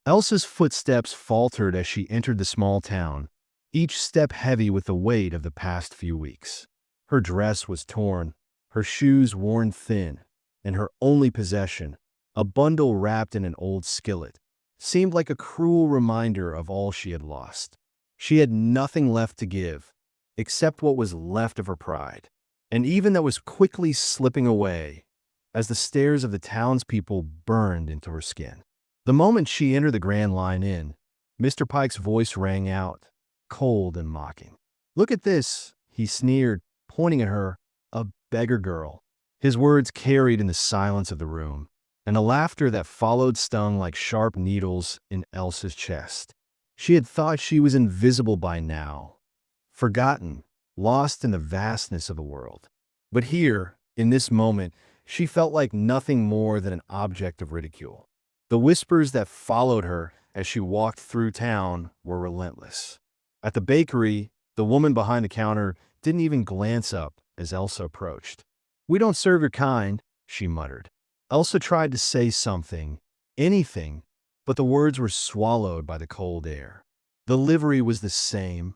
Elsa's footsteps faltered as she entered the small town, each step heavy with the weight of the past few weeks. Her dress was torn, her shoes worn thin, and her only possession, a bundle wrapped in an old skillet, seemed like a cruel reminder of all she had lost. She had nothing left to give, except what was left of her pride, and even that was quickly slipping away as the stares of the townspeople burned into her skin. The moment she entered the Grand Line Inn, Mr. Pike's voice rang out, cold and mocking. "Look at this," he sneered, pointing at her, "a beggar girl." His words carried in the silence of the room, and the laughter that followed stung like sharp needles in Elsa's chest. She had thought she was invisible by now, forgotten, lost in the vastness of the world. But here, in this moment, she felt like nothing more than an object of ridicule. The whispers that followed her as she walked through town were relentless. At the bakery, the woman behind the counter didn't even glance up as Elsa approached. "We don't serve your kind," she muttered. Elsa tried to say something, anything, but the words were swallowed by the cold air. The livery was the same,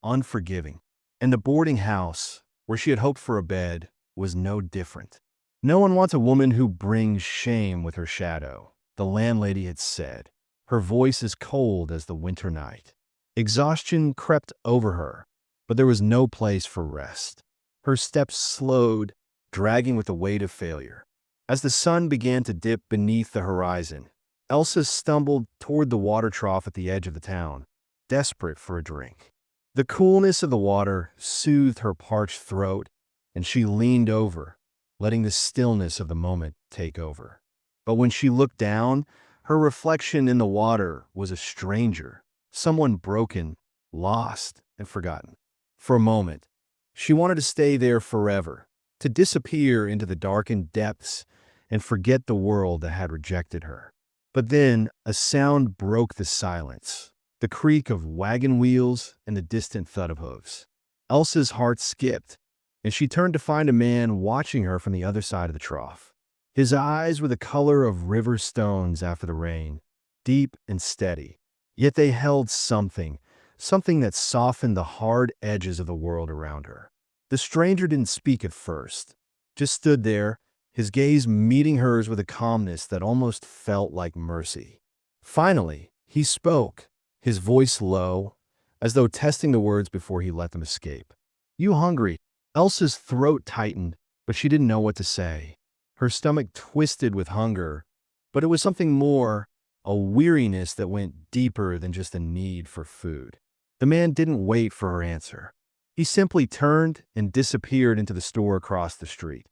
unforgiving, and the boarding house, where she had hoped for a bed, was no different. "No one wants a woman who brings shame with her shadow," the landlady had said, her voice as cold as the winter night. Exhaustion crept over her, but there was no place for rest. Her steps slowed, dragging with the weight of failure. As the sun began to dip beneath the horizon, Elsa stumbled toward the water trough at the edge of the town, desperate for a drink. The coolness of the water soothed her parched throat, and she leaned over, letting the stillness of the moment take over. But when she looked down, her reflection in the water was a stranger, someone broken, lost, and forgotten. For a moment, she wanted to stay there forever, to disappear into the darkened depths and forget the world that had rejected her. But then a sound broke the silence, the creak of wagon wheels and the distant thud of hooves. Elsa's heart skipped, and she turned to find a man watching her from the other side of the trough. His eyes were the color of river stones after the rain, deep and steady, yet they held something that softened the hard edges of the world around her. The stranger didn't speak at first, just stood there, his gaze meeting hers with a calmness that almost felt like mercy. Finally, he spoke, his voice low, as though testing the words before he let them escape. "You hungry?" Elsa's throat tightened, but she didn't know what to say. Her stomach twisted with hunger, but it was something more, a weariness that went deeper than just a need for food. The man didn't wait for her answer. He simply turned and disappeared into the store across the street,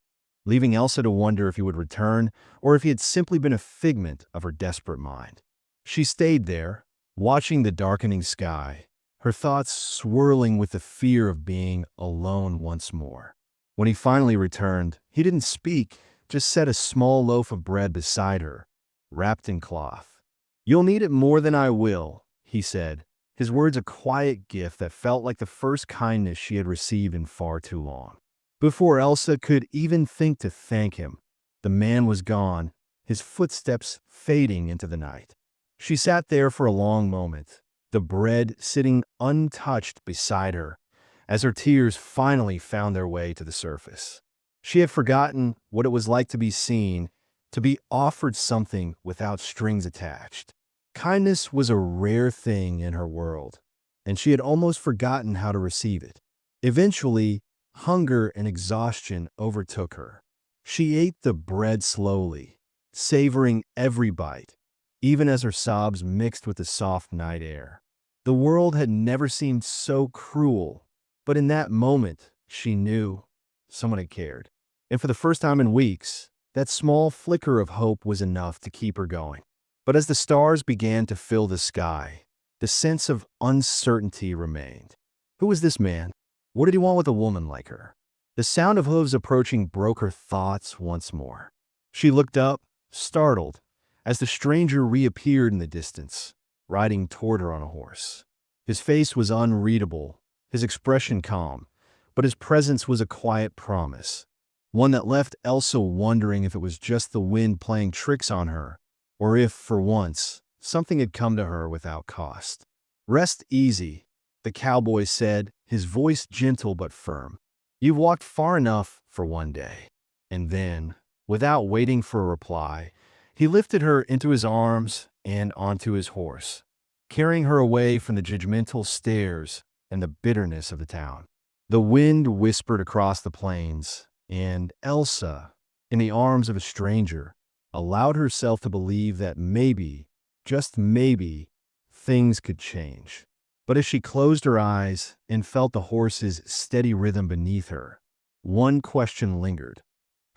leaving Elsa to wonder if he would return or if he had simply been a figment of her desperate mind. She stayed there, watching the darkening sky, her thoughts swirling with the fear of being alone once more. When he finally returned, he didn't speak, just set a small loaf of bread beside her, wrapped in cloth. "You'll need it more than I will," he said, his words a quiet gift that felt like the first kindness she had received in far too long. Before Elsa could even think to thank him, the man was gone, his footsteps fading into the night. She sat there for a long moment, the bread sitting untouched beside her, as her tears finally found their way to the surface. She had forgotten what it was like to be seen, to be offered something without strings attached. Kindness was a rare thing in her world, and she had almost forgotten how to receive it. Eventually, hunger and exhaustion overtook her. She ate the bread slowly, savoring every bite, even as her sobs mixed with the soft night air. The world had never seemed so cruel, but in that moment, she knew someone had cared. And for the first time in weeks, that small flicker of hope was enough to keep her going. But as the stars began to fill the sky, the sense of uncertainty remained. Who was this man? What did he want with a woman like her? The sound of hooves approaching broke her thoughts once more. She looked up, startled, as the stranger reappeared in the distance, riding toward her on a horse. His face was unreadable, his expression calm, but his presence was a quiet promise, one that left Elsa wondering if it was just the wind playing tricks on her, or if, for once, Something had come to her without cost. "Rest easy," the cowboy said, his voice gentle but firm. "You've walked far enough for one day." And then, without waiting for a reply, he lifted her into his arms and onto his horse, carrying her away from the judgmental stares and the bitterness of the town. The wind whispered across the plains, and Elsa, in the arms of a stranger, allowed herself to believe that maybe, just maybe, things could change. But as she closed her eyes and felt the horse's steady rhythm beneath her, one question lingered.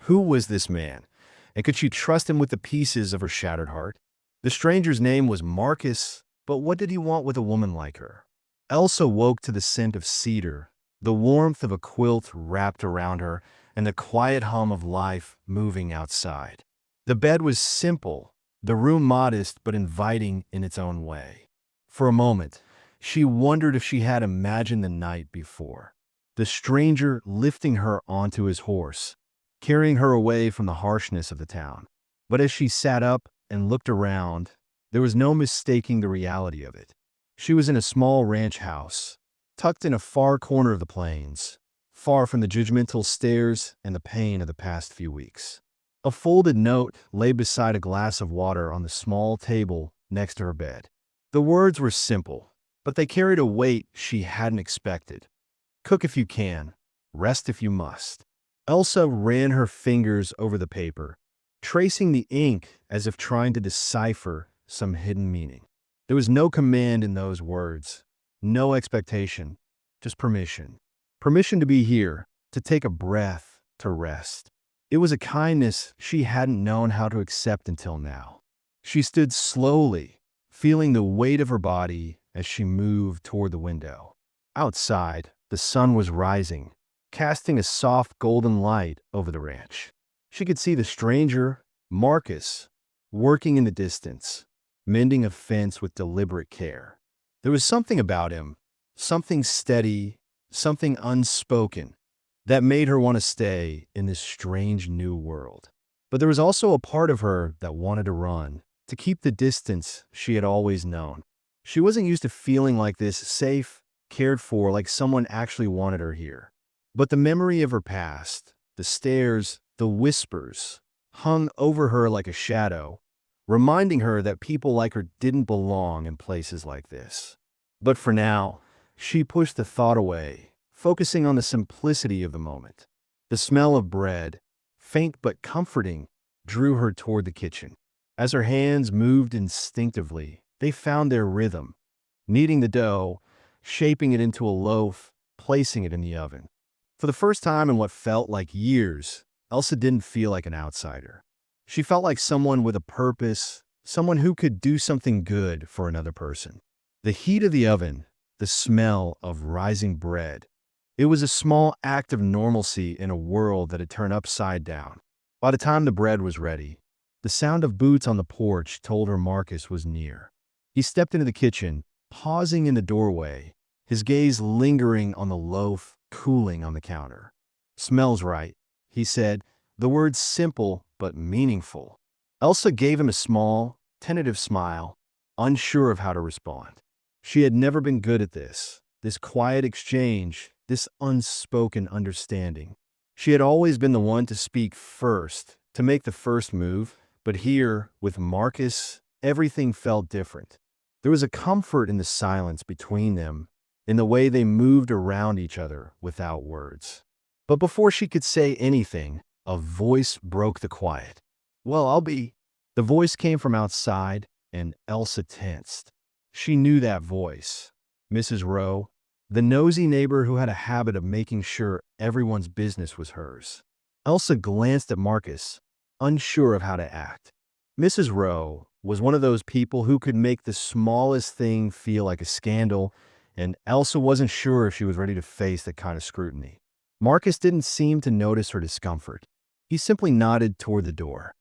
Who was this man, and could she trust him with the pieces of her shattered heart? The stranger's name was Marcus, but what did he want with a woman like her? Elsa woke to the scent of cedar, the warmth of a quilt wrapped around her, and the quiet hum of life moving outside. The bed was simple, the room modest but inviting in its own way. For a moment, she wondered if she had imagined the night before. The stranger lifting her onto his horse, carrying her away from the harshness of the town. But as she sat up and looked around, there was no mistaking the reality of it. She was in a small ranch house, tucked in a far corner of the plains, far from the judgmental stares and the pain of the past few weeks. A folded note lay beside a glass of water on the small table next to her bed. The words were simple, but they carried a weight she hadn't expected. Cook if you can, rest if you must. Elsa ran her fingers over the paper, tracing the ink as if trying to decipher some hidden meaning. There was no command in those words, no expectation, just permission. Permission to be here, to take a breath, to rest. It was a kindness she hadn't known how to accept until now. She stood slowly, feeling the weight of her body as she moved toward the window. Outside, the sun was rising, casting a soft golden light over the ranch. She could see the stranger, Marcus, working in the distance, mending a fence with deliberate care. There was something about him, something steady, something unspoken, that made her want to stay in this strange new world. But there was also a part of her that wanted to run, to keep the distance she had always known. She wasn't used to feeling like this, safe, cared for, like someone actually wanted her here. But the memory of her past, the stares, the whispers, hung over her like a shadow, reminding her that people like her didn't belong in places like this. But for now, she pushed the thought away, focusing on the simplicity of the moment. The smell of bread, faint but comforting, drew her toward the kitchen. As her hands moved instinctively, they found their rhythm, kneading the dough, shaping it into a loaf, placing it in the oven. For the first time in what felt like years, Elsa didn't feel like an outsider. She felt like someone with a purpose, someone who could do something good for another person. The heat of the oven, the smell of rising bread, it was a small act of normalcy in a world that had turned upside down. By the time the bread was ready, the sound of boots on the porch told her Marcus was near. He stepped into the kitchen, pausing in the doorway, his gaze lingering on the loaf cooling on the counter. "Smells right," he said, the words simple but meaningful. Elsa gave him a small, tentative smile, unsure of how to respond. She had never been good at this quiet exchange, this unspoken understanding. She had always been the one to speak first, to make the first move, but here, with Marcus, everything felt different. There was a comfort in the silence between them, in the way they moved around each other without words. But before she could say anything, a voice broke the quiet. "Well, I'll be." The voice came from outside, and Elsa tensed. She knew that voice. Mrs. Rowe, the nosy neighbor who had a habit of making sure everyone's business was hers. Elsa glanced at Marcus, unsure of how to act. Mrs. Rowe was one of those people who could make the smallest thing feel like a scandal, and Elsa wasn't sure if she was ready to face that kind of scrutiny. Marcus didn't seem to notice her discomfort. He simply nodded toward the door.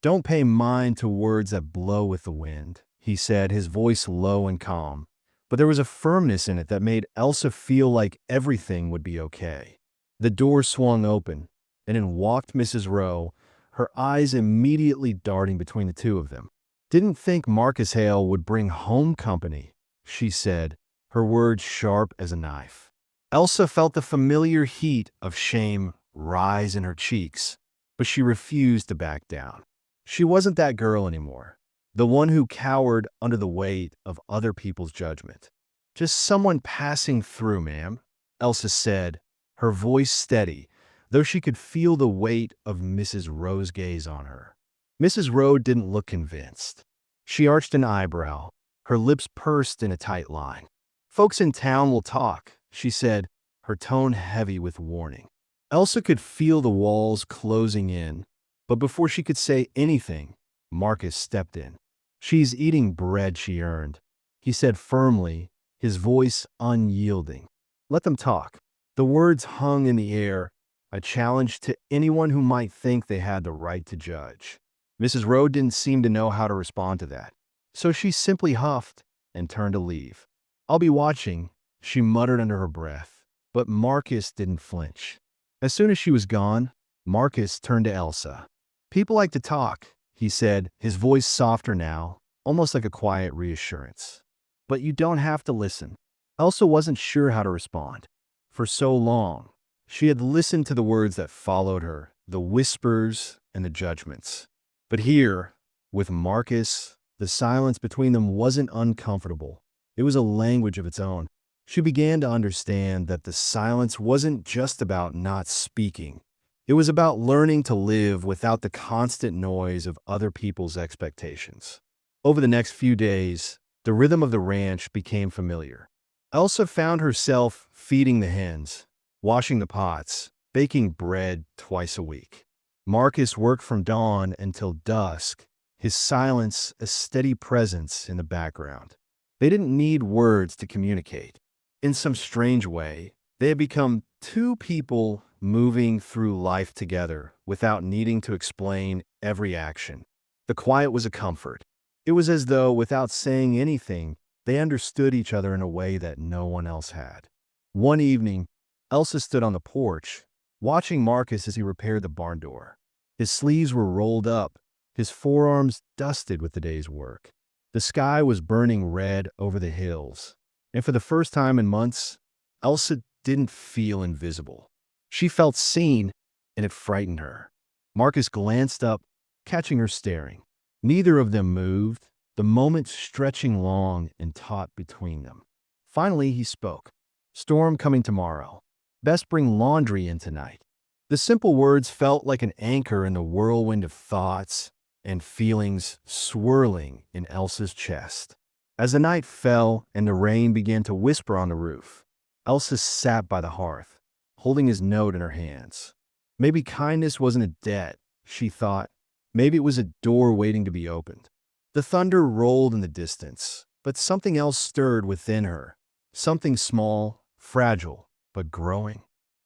"Don't pay mind to words that blow with the wind," he said, his voice low and calm. But there was a firmness in it that made Elsa feel like everything would be okay. The door swung open, and in walked Mrs. Rowe, her eyes immediately darting between the two of them. Didn't think Marcus Hale would bring home company, she said, her words sharp as a knife. Elsa felt the familiar heat of shame rise in her cheeks, but she refused to back down. She wasn't that girl anymore, the one who cowered under the weight of other people's judgment. Just someone passing through, ma'am, Elsa said, her voice steady, though she could feel the weight of Mrs. Rowe's gaze on her. Mrs. Rowe didn't look convinced. She arched an eyebrow, her lips pursed in a tight line. Folks in town will talk, she said, her tone heavy with warning. Elsa could feel the walls closing in, but before she could say anything, Marcus stepped in. She's eating bread she earned, he said firmly, his voice unyielding. Let them talk. The words hung in the air, a challenge to anyone who might think they had the right to judge. Mrs. Rowe didn't seem to know how to respond to that, so she simply huffed and turned to leave. I'll be watching, she muttered under her breath, but Marcus didn't flinch. As soon as she was gone, Marcus turned to Elsa. People like to talk, he said, his voice softer now, almost like a quiet reassurance. But you don't have to listen. Elsa wasn't sure how to respond. For so long, she had listened to the words that followed her, the whispers and the judgments. But here, with Marcus, the silence between them wasn't uncomfortable. It was a language of its own. She began to understand that the silence wasn't just about not speaking. It was about learning to live without the constant noise of other people's expectations. Over the next few days, the rhythm of the ranch became familiar. Elsa found herself feeding the hens, washing the pots, baking bread twice a week. Marcus worked from dawn until dusk, his silence a steady presence in the background. They didn't need words to communicate. In some strange way, they had become two people moving through life together without needing to explain every action. The quiet was a comfort. It was as though, without saying anything, they understood each other in a way that no one else had. One evening, Elsa stood on the porch, watching Marcus as he repaired the barn door. His sleeves were rolled up, his forearms dusted with the day's work. The sky was burning red over the hills, and for the first time in months, Elsa didn't feel invisible. She felt seen, and it frightened her. Marcus glanced up, catching her staring. Neither of them moved, the moment stretching long and taut between them. Finally, he spoke. Storm coming tomorrow. Best bring laundry in tonight. The simple words felt like an anchor in the whirlwind of thoughts and feelings swirling in Elsa's chest. As the night fell and the rain began to whisper on the roof, Elsa sat by the hearth, holding his note in her hands. Maybe kindness wasn't a debt, she thought. Maybe it was a door waiting to be opened. The thunder rolled in the distance, but something else stirred within her. Something small, fragile, but growing.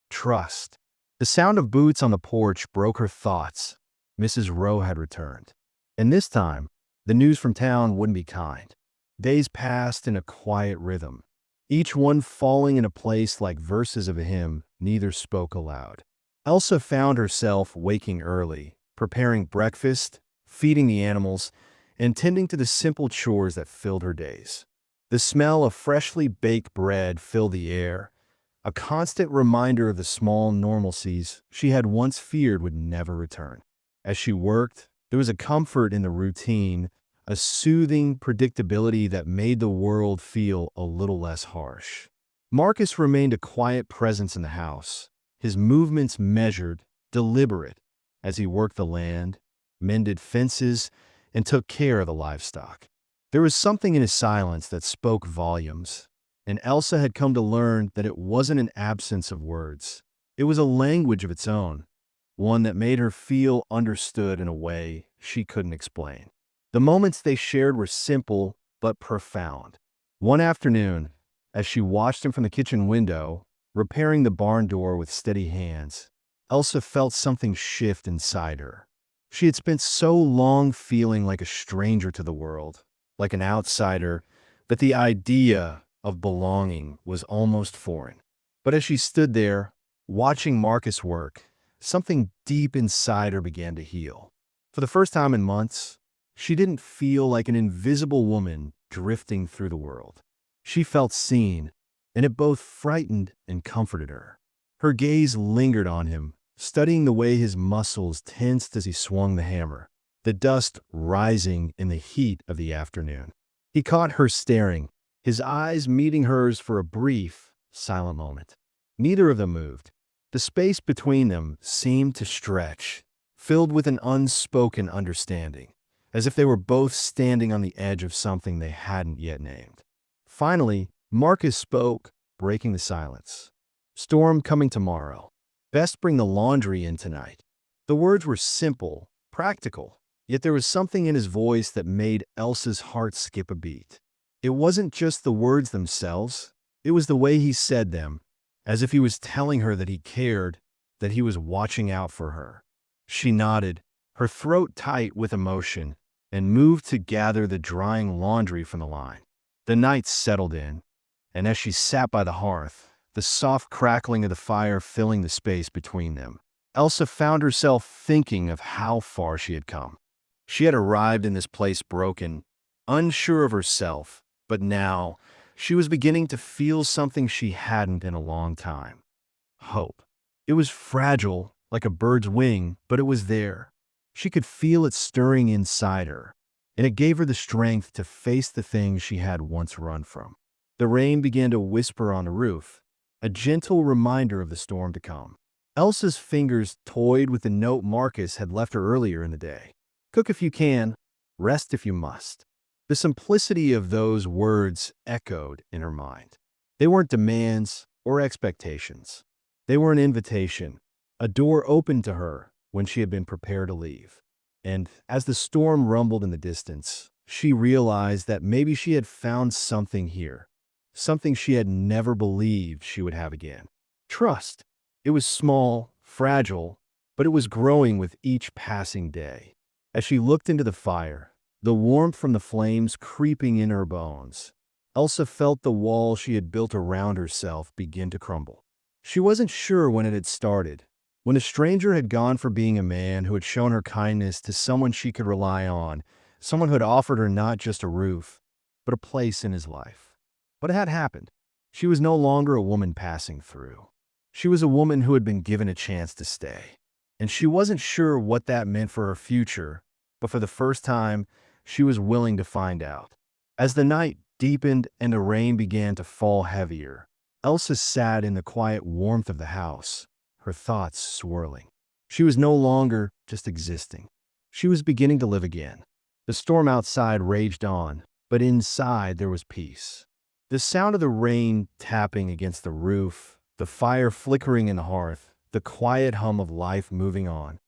Trust. The sound of boots on the porch broke her thoughts. Mrs. Rowe had returned. And this time, the news from town wouldn't be kind. Days passed in a quiet rhythm, each one falling in a place like verses of a hymn. Neither spoke aloud. Elsa found herself waking early, preparing breakfast, feeding the animals, and tending to the simple chores that filled her days. The smell of freshly baked bread filled the air, a constant reminder of the small normalcies she had once feared would never return. As she worked, there was a comfort in the routine, a soothing predictability that made the world feel a little less harsh. Marcus remained a quiet presence in the house, his movements measured, deliberate, as he worked the land, mended fences, and took care of the livestock. There was something in his silence that spoke volumes, and Elsa had come to learn that it wasn't an absence of words. It was a language of its own, one that made her feel understood in a way she couldn't explain. The moments they shared were simple but profound. One afternoon, as she watched him from the kitchen window, repairing the barn door with steady hands, Elsa felt something shift inside her. She had spent so long feeling like a stranger to the world, like an outsider, that the idea of belonging was almost foreign. But as she stood there, watching Marcus work, something deep inside her began to heal. For the first time in months, She didn't feel like an invisible woman drifting through the world. She felt seen, and it both frightened and comforted her. Her gaze lingered on him, studying the way his muscles tensed as he swung the hammer, the dust rising in the heat of the afternoon. He caught her staring, his eyes meeting hers for a brief, silent moment. Neither of them moved. The space between them seemed to stretch, filled with an unspoken understanding, as if they were both standing on the edge of something they hadn't yet named. Finally, Marcus spoke, breaking the silence. "Storm coming tomorrow. Best bring the laundry in tonight." The words were simple, practical, yet there was something in his voice that made Elsa's heart skip a beat. It wasn't just the words themselves, it was the way he said them, as if he was telling her that he cared, that he was watching out for her. She nodded, her throat tight with emotion, and moved to gather the drying laundry from the line. The night settled in, and as she sat by the hearth, the soft crackling of the fire filling the space between them, Elsa found herself thinking of how far she had come. She had arrived in this place broken, unsure of herself, but now she was beginning to feel something she hadn't in a long time. Hope. It was fragile, like a bird's wing, but it was there. She could feel it stirring inside her, and it gave her the strength to face the things she had once run from. The rain began to whisper on the roof, a gentle reminder of the storm to come. Elsa's fingers toyed with the note Marcus had left her earlier in the day. "Cook if you can, rest if you must." The simplicity of those words echoed in her mind. They weren't demands or expectations. They were an invitation, a door opened to her when she had been prepared to leave. And as the storm rumbled in the distance, she realized that maybe she had found something here, something she had never believed she would have again. Trust. It was small, fragile, but it was growing with each passing day. As she looked into the fire, the warmth from the flames creeping in her bones, Elsa felt the wall she had built around herself begin to crumble. She wasn't sure when it had started, when a stranger had gone from being a man who had shown her kindness to someone she could rely on, someone who had offered her not just a roof, but a place in his life. But it had happened. She was no longer a woman passing through. She was a woman who had been given a chance to stay. And she wasn't sure what that meant for her future, but for the first time, she was willing to find out. As the night deepened and the rain began to fall heavier, Elsa sat in the quiet warmth of the house, her thoughts swirling. She was no longer just existing. She was beginning to live again. The storm outside raged on, but inside there was peace. The sound of the rain tapping against the roof, the fire flickering in the hearth, the quiet hum of life moving on.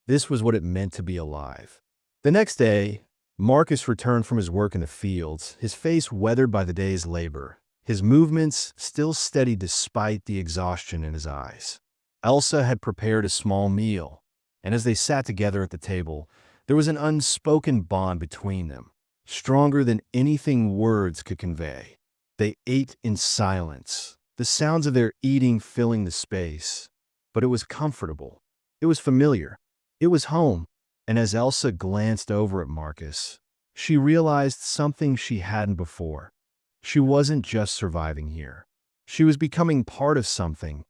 This was what it meant to be alive. The next day, Marcus returned from his work in the fields, his face weathered by the day's labor, his movements still steady despite the exhaustion in his eyes. Elsa had prepared a small meal, and as they sat together at the table, there was an unspoken bond between them, stronger than anything words could convey. They ate in silence, the sounds of their eating filling the space, but it was comfortable. It was familiar. It was home. And as Elsa glanced over at Marcus, she realized something she hadn't before. She wasn't just surviving here. She was becoming part of something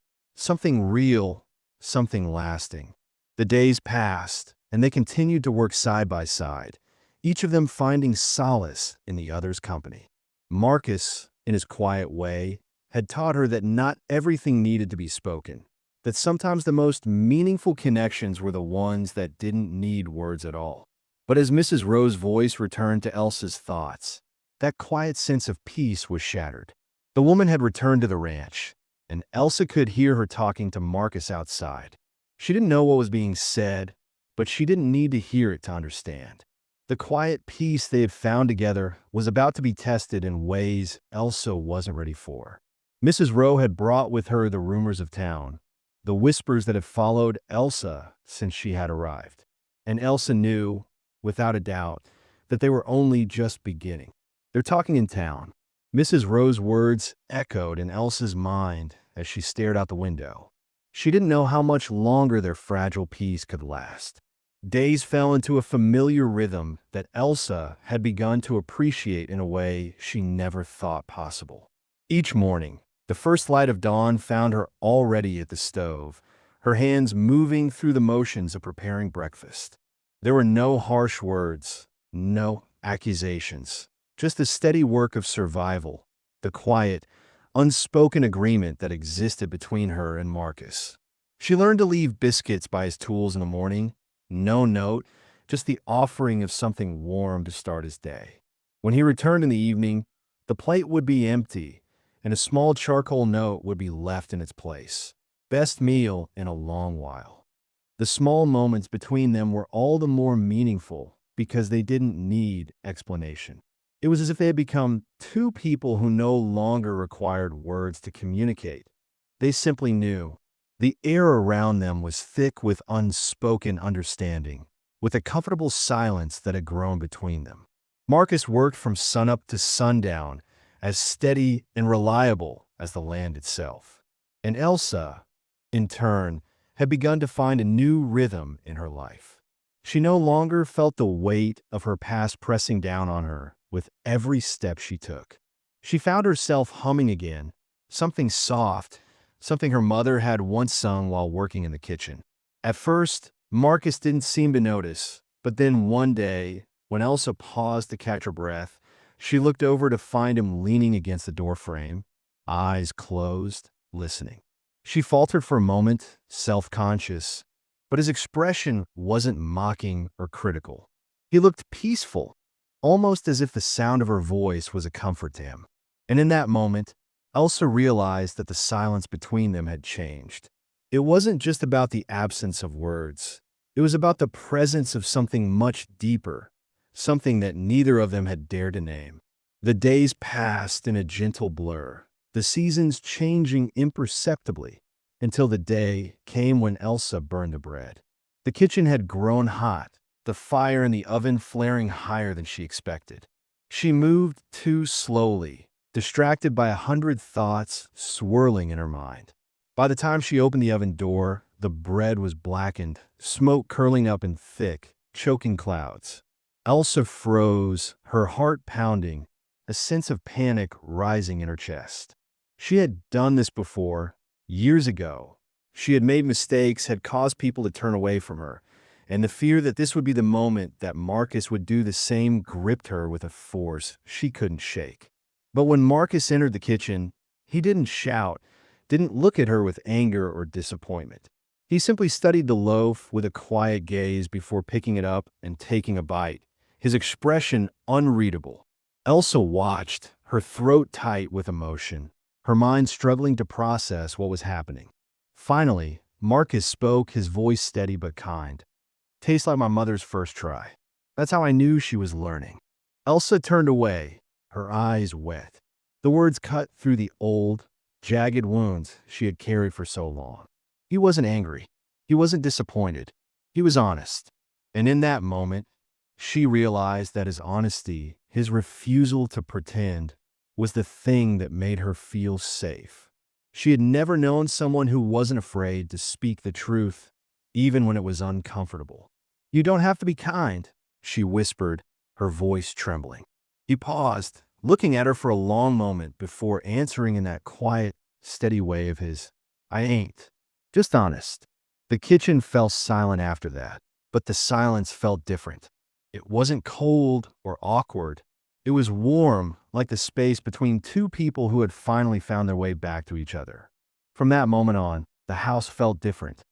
real, something lasting. The days passed, and they continued to work side by side, each of them finding solace in the other's company. Marcus, in his quiet way, had taught her that not everything needed to be spoken, that sometimes the most meaningful connections were the ones that didn't need words at all. But as Mrs. Rowe's voice returned to Elsa's thoughts, that quiet sense of peace was shattered. The woman had returned to the ranch, and Elsa could hear her talking to Marcus outside. She didn't know what was being said, but she didn't need to hear it to understand. The quiet peace they had found together was about to be tested in ways Elsa wasn't ready for. Mrs. Rowe had brought with her the rumors of town, the whispers that had followed Elsa since she had arrived. And Elsa knew, without a doubt, that they were only just beginning. "They're talking in town." Mrs. Rowe's words echoed in Elsa's mind as she stared out the window. She didn't know how much longer their fragile peace could last. Days fell into a familiar rhythm that Elsa had begun to appreciate in a way she never thought possible. Each morning, the first light of dawn found her already at the stove, her hands moving through the motions of preparing breakfast. There were no harsh words, no accusations, just the steady work of survival, the quiet, unspoken agreement that existed between her and Marcus. She learned to leave biscuits by his tools in the morning, no note, just the offering of something warm to start his day. When he returned in the evening, the plate would be empty, and a small charcoal note would be left in its place. Best meal in a long while. The small moments between them were all the more meaningful because they didn't need explanation. It was as if they had become two people who no longer required words to communicate. They simply knew. The air around them was thick with unspoken understanding, with a comfortable silence that had grown between them. Marcus worked from sunup to sundown, as steady and reliable as the land itself. And Elsa, in turn, had begun to find a new rhythm in her life. She no longer felt the weight of her past pressing down on her with every step she took. She found herself humming again, something soft, something her mother had once sung while working in the kitchen. At first, Marcus didn't seem to notice, but then one day, when Elsa paused to catch her breath, she looked over to find him leaning against the doorframe, eyes closed, listening. She faltered for a moment, self-conscious, but his expression wasn't mocking or critical. He looked peaceful, almost as if the sound of her voice was a comfort to him. And in that moment, Elsa realized that the silence between them had changed. It wasn't just about the absence of words. It was about the presence of something much deeper, something that neither of them had dared to name. The days passed in a gentle blur, the seasons changing imperceptibly, until the day came when Elsa burned the bread. The kitchen had grown hot, the fire in the oven flaring higher than she expected. She moved too slowly, distracted by 100 thoughts swirling in her mind. By the time she opened the oven door, the bread was blackened, smoke curling up in thick, choking clouds. Elsa froze, her heart pounding, a sense of panic rising in her chest. She had done this before, years ago. She had made mistakes, had caused people to turn away from her, and the fear that this would be the moment that Marcus would do the same gripped her with a force she couldn't shake. But when Marcus entered the kitchen, he didn't shout, didn't look at her with anger or disappointment. He simply studied the loaf with a quiet gaze before picking it up and taking a bite, his expression unreadable. Elsa watched, her throat tight with emotion, her mind struggling to process what was happening. Finally, Marcus spoke, his voice steady but kind. "Tastes like my mother's first try." That's how I knew she was learning. Elsa turned away, her eyes wet. The words cut through the old, jagged wounds she had carried for so long. He wasn't angry. He wasn't disappointed. He was honest. And in that moment, she realized that his honesty, his refusal to pretend, was the thing that made her feel safe. She had never known someone who wasn't afraid to speak the truth, even when it was uncomfortable. "You don't have to be kind," she whispered, her voice trembling. He paused, looking at her for a long moment before answering in that quiet, steady way of his. "I ain't. Just honest." The kitchen fell silent after that, but the silence felt different. It wasn't cold or awkward. It was warm, like the space between two people who had finally found their way back to each other. From that moment on, the house felt different.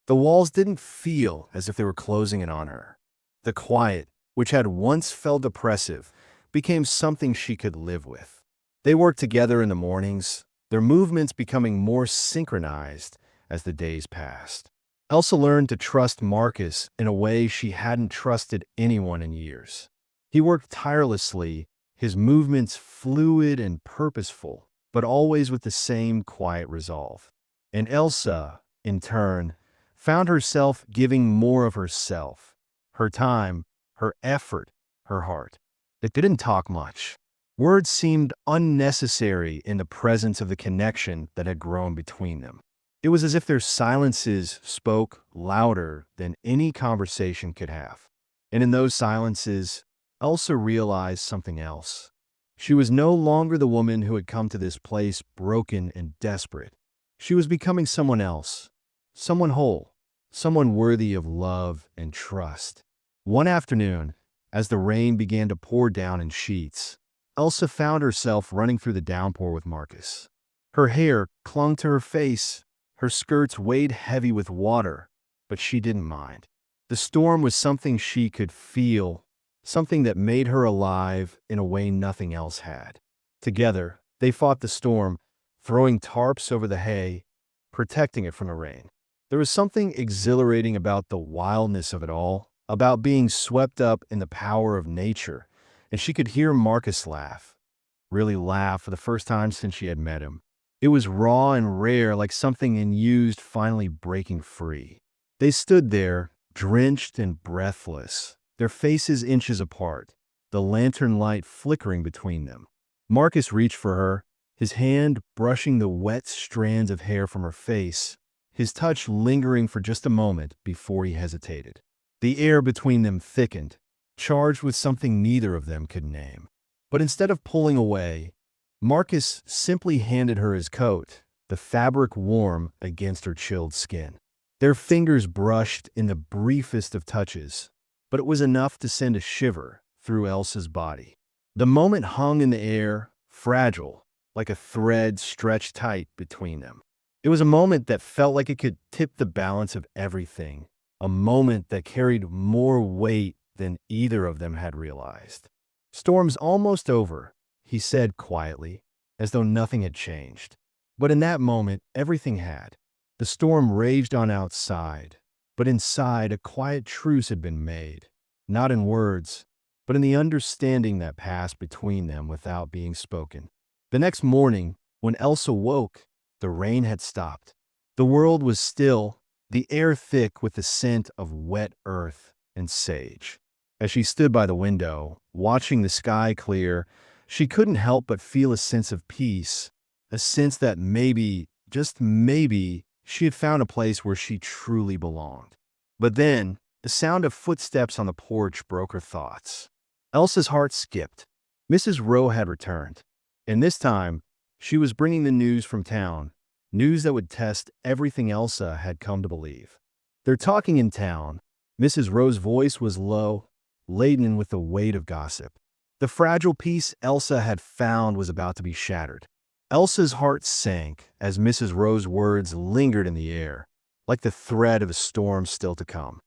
The walls didn't feel as if they were closing in on her. The quiet, which had once felt oppressive, became something she could live with. They worked together in the mornings, their movements becoming more synchronized as the days passed. Elsa learned to trust Marcus in a way she hadn't trusted anyone in years. He worked tirelessly, his movements fluid and purposeful, but always with the same quiet resolve. And Elsa, in turn, found herself giving more of herself, her time, her effort, her heart. They didn't talk much. Words seemed unnecessary in the presence of the connection that had grown between them. It was as if their silences spoke louder than any conversation could have. And in those silences, Elsa realized something else. She was no longer the woman who had come to this place broken and desperate. She was becoming someone else, someone whole, someone worthy of love and trust. One afternoon, as the rain began to pour down in sheets, Elsa found herself running through the downpour with Marcus. Her hair clung to her face, her skirts weighed heavy with water, but she didn't mind. The storm was something she could feel, something that made her alive in a way nothing else had. Together, they fought the storm, throwing tarps over the hay, protecting it from the rain. There was something exhilarating about the wildness of it all, about being swept up in the power of nature, and she could hear Marcus laugh, really laugh for the first time since she had met him. It was raw and rare, like something unused finally breaking free. They stood there, drenched and breathless, their faces inches apart, the lantern light flickering between them. Marcus reached for her, his hand brushing the wet strands of hair from her face, his touch lingering for just a moment before he hesitated. The air between them thickened, charged with something neither of them could name. But instead of pulling away, Marcus simply handed her his coat, the fabric warm against her chilled skin. Their fingers brushed in the briefest of touches, but it was enough to send a shiver through Elsa's body. The moment hung in the air, fragile, like a thread stretched tight between them. It was a moment that felt like it could tip the balance of everything, a moment that carried more weight than either of them had realized. "Storm's almost over," he said quietly, as though nothing had changed. But in that moment, everything had. The storm raged on outside, but inside a quiet truce had been made, not in words, but in the understanding that passed between them without being spoken. The next morning, when Elsa woke, the rain had stopped. The world was still, the air thick with the scent of wet earth and sage. As she stood by the window, watching the sky clear, she couldn't help but feel a sense of peace, a sense that maybe, just maybe, she had found a place where she truly belonged. But then, the sound of footsteps on the porch broke her thoughts. Elsa's heart skipped. Mrs. Rowe had returned, and this time, she was bringing the news from town, news that would test everything Elsa had come to believe. "They're talking in town." Mrs. Rowe's voice was low, laden with the weight of gossip. The fragile peace Elsa had found was about to be shattered. Elsa's heart sank as Mrs. Rowe's words lingered in the air, like the thread of a storm still to come.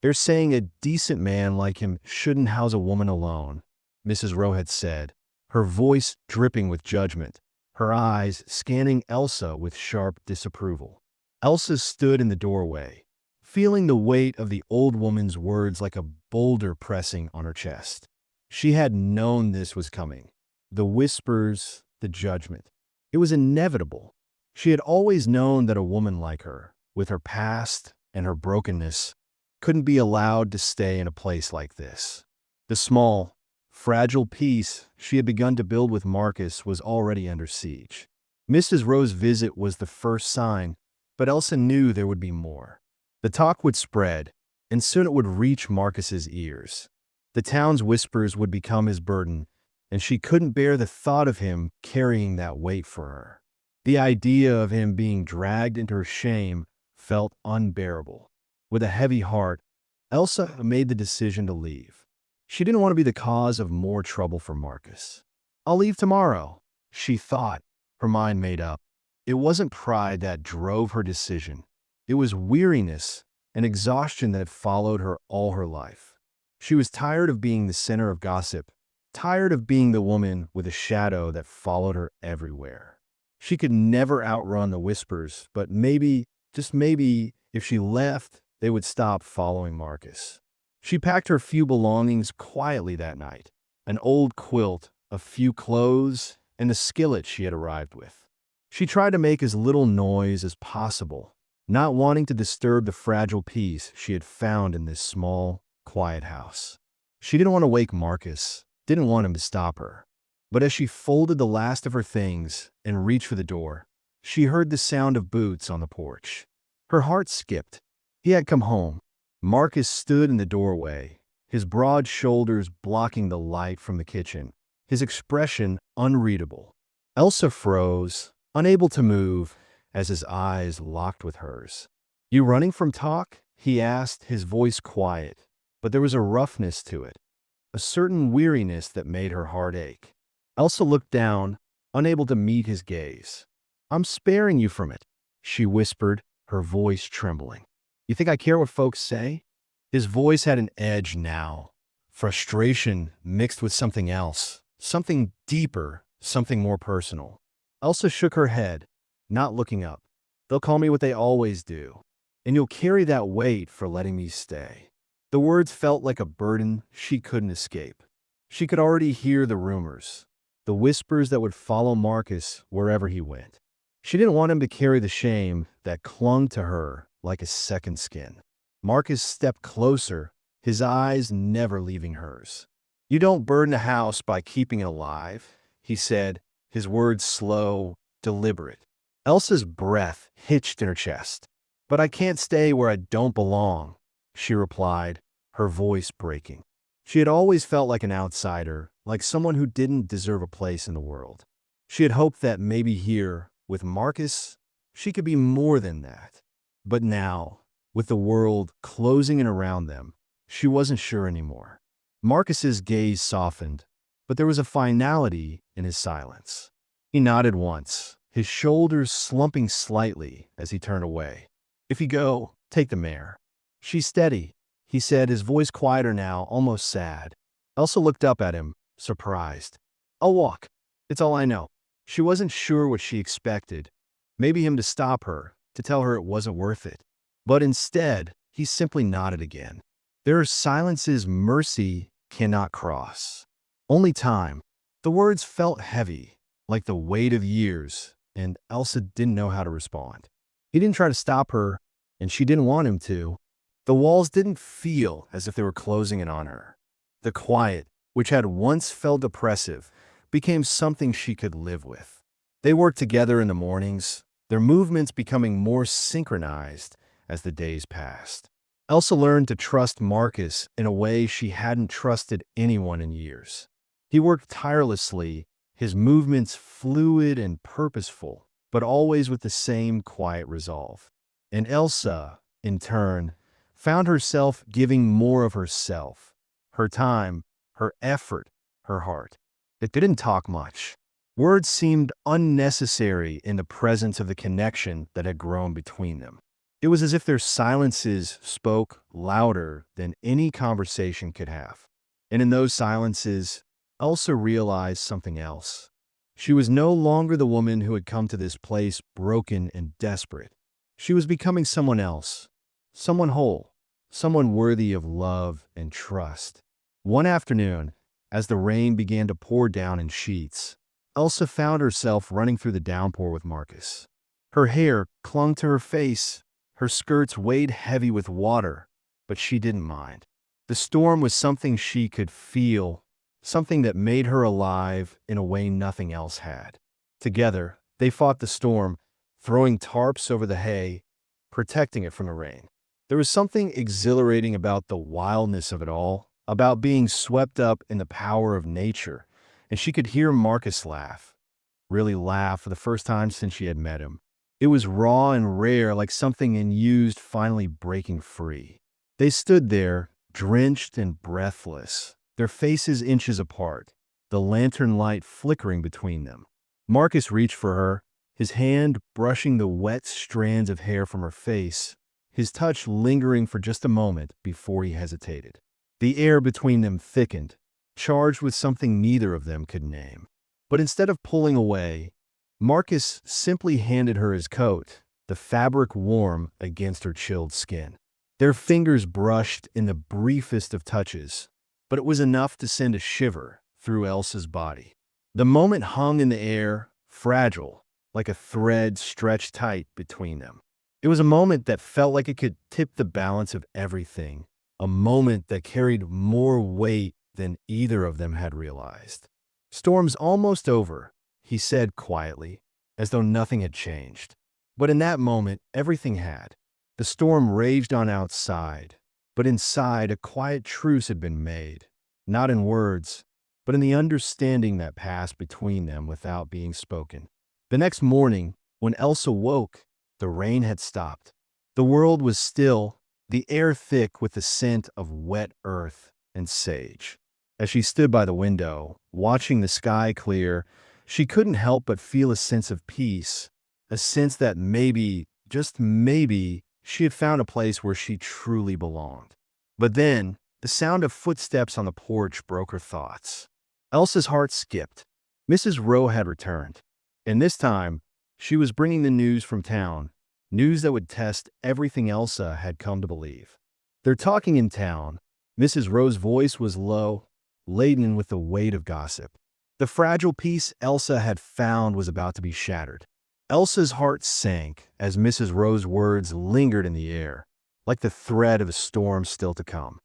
"They're saying a decent man like him shouldn't house a woman alone," Mrs. Rowe had said, her voice dripping with judgment, her eyes scanning Elsa with sharp disapproval. Elsa stood in the doorway, feeling the weight of the old woman's words like a boulder pressing on her chest. She had known this was coming. The whispers, the judgment. It was inevitable. She had always known that a woman like her, with her past and her brokenness, couldn't be allowed to stay in a place like this. The small, fragile peace she had begun to build with Marcus was already under siege. Mrs. Rowe's visit was the first sign, but Elsa knew there would be more. The talk would spread, and soon it would reach Marcus's ears. The town's whispers would become his burden, and she couldn't bear the thought of him carrying that weight for her. The idea of him being dragged into her shame felt unbearable. With a heavy heart, Elsa made the decision to leave. She didn't want to be the cause of more trouble for Marcus. "I'll leave tomorrow," she thought, her mind made up. It wasn't pride that drove her decision. It was weariness and exhaustion that had followed her all her life. She was tired of being the center of gossip, tired of being the woman with a shadow that followed her everywhere. She could never outrun the whispers, but maybe, just maybe, if she left, they would stop following Marcus. She packed her few belongings quietly that night, an old quilt, a few clothes, and the skillet she had arrived with. She tried to make as little noise as possible, not wanting to disturb the fragile peace she had found in this small, quiet house. She didn't want to wake Marcus, didn't want him to stop her. But as she folded the last of her things and reached for the door, She heard the sound of boots on the porch. Her heart skipped. He had come home. Marcus stood in the doorway, his broad shoulders blocking the light from the kitchen, his expression unreadable. Elsa froze, unable to move, as his eyes locked with hers. "You running from talk?" he asked, his voice quiet, but there was a roughness to it, a certain weariness that made her heart ache. Elsa looked down, unable to meet his gaze. "I'm sparing you from it," she whispered, her voice trembling. "You think I care what folks say?" His voice had an edge now, frustration mixed with something else, something deeper, something more personal. Elsa shook her head, not looking up. "They'll call me what they always do, and you'll carry that weight for letting me stay." The words felt like a burden she couldn't escape. She could already hear the rumors, the whispers that would follow Marcus wherever he went. She didn't want him to carry the shame that clung to her like a second skin. Marcus stepped closer, his eyes never leaving hers. "You don't burden a house by keeping it alive," he said, his words slow, deliberate. Elsa's breath hitched in her chest. "But I can't stay where I don't belong," she replied, her voice breaking. She had always felt like an outsider, like someone who didn't deserve a place in the world. She had hoped that maybe here, with Marcus, she could be more than that. But now, with the world closing in around them, she wasn't sure anymore. Marcus's gaze softened, but there was a finality in his silence. He nodded once, his shoulders slumping slightly as he turned away. "If you go, take the mare." "She's steady," he said, his voice quieter now, almost sad. Elsa looked up at him, surprised. "I'll walk. It's all I know." She wasn't sure what she expected. Maybe him to stop her, to tell her it wasn't worth it. But instead, he simply nodded again. There are silences mercy cannot cross. Only time. The words felt heavy, like the weight of years, and Elsa didn't know how to respond. He didn't try to stop her, and she didn't want him to. The walls didn't feel as if they were closing in on her. The quiet, which had once felt oppressive, became something she could live with. They worked together in the mornings, their movements becoming more synchronized as the days passed. Elsa learned to trust Marcus in a way she hadn't trusted anyone in years. He worked tirelessly, his movements fluid and purposeful, but always with the same quiet resolve. And Elsa, in turn, found herself giving more of herself, her time, her effort, her heart. It didn't talk much. Words seemed unnecessary in the presence of the connection that had grown between them. It was as if their silences spoke louder than any conversation could have. And in those silences, Elsa realized something else. She was no longer the woman who had come to this place broken and desperate. She was becoming someone else, someone whole, someone worthy of love and trust. One afternoon, as the rain began to pour down in sheets, Elsa found herself running through the downpour with Marcus. Her hair clung to her face, her skirts weighed heavy with water, but she didn't mind. The storm was something she could feel, something that made her alive in a way nothing else had. Together, they fought the storm, throwing tarps over the hay, protecting it from the rain. There was something exhilarating about the wildness of it all, about being swept up in the power of nature, and she could hear Marcus laugh, really laugh for the first time since she had met him. It was raw and rare, like something unused finally breaking free. They stood there, drenched and breathless, their faces inches apart, the lantern light flickering between them. Marcus reached for her, his hand brushing the wet strands of hair from her face, his touch lingering for just a moment before he hesitated. The air between them thickened, charged with something neither of them could name. But instead of pulling away, Marcus simply handed her his coat, the fabric warm against her chilled skin. Their fingers brushed in the briefest of touches, but it was enough to send a shiver through Elsa's body. The moment hung in the air, fragile, like a thread stretched tight between them. It was a moment that felt like it could tip the balance of everything, a moment that carried more weight than either of them had realized. "Storm's almost over," he said quietly. as though nothing had changed. But in that moment, everything had. The storm raged on outside, but inside a quiet truce had been made, not in words, but in the understanding that passed between them without being spoken. The next morning, when Elsa woke, the rain had stopped. The world was still, the air thick with the scent of wet earth and sage. As she stood by the window, watching the sky clear, she couldn't help but feel a sense of peace, a sense that maybe, just maybe, she had found a place where she truly belonged. But then, the sound of footsteps on the porch broke her thoughts. Elsa's heart skipped. Mrs. Rowe had returned, and this time, she was bringing the news from town, news that would test everything Elsa had come to believe. They're talking in town. Mrs. Rowe's voice was low, laden with the weight of gossip. The fragile peace Elsa had found was about to be shattered. Elsa's heart sank as Mrs. Rowe's words lingered in the air, like the thread of a storm still to come.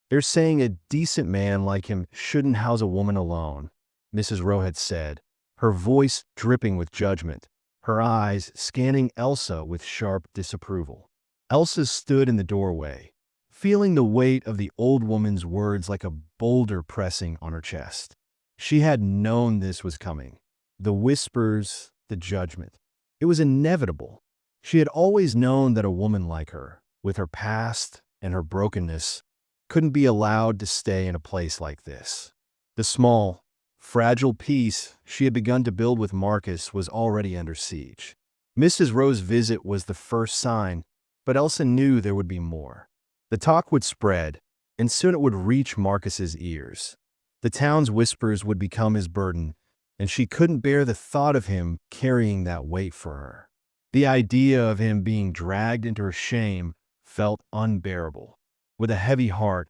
"They're saying a decent man like him shouldn't house a woman alone," Mrs. Rowe had said, her voice dripping with judgment, her eyes scanning Elsa with sharp disapproval. Elsa stood in the doorway, feeling the weight of the old woman's words like a boulder pressing on her chest. She had known this was coming. The whispers, the judgment. It was inevitable. She had always known that a woman like her, with her past and her brokenness, couldn't be allowed to stay in a place like this. The small, fragile peace she had begun to build with Marcus was already under siege. Mrs. Rowe's visit was the first sign, but Elsa knew there would be more. The talk would spread, and soon it would reach Marcus's ears. The town's whispers would become his burden, and she couldn't bear the thought of him carrying that weight for her. The idea of him being dragged into her shame felt unbearable. With a heavy heart,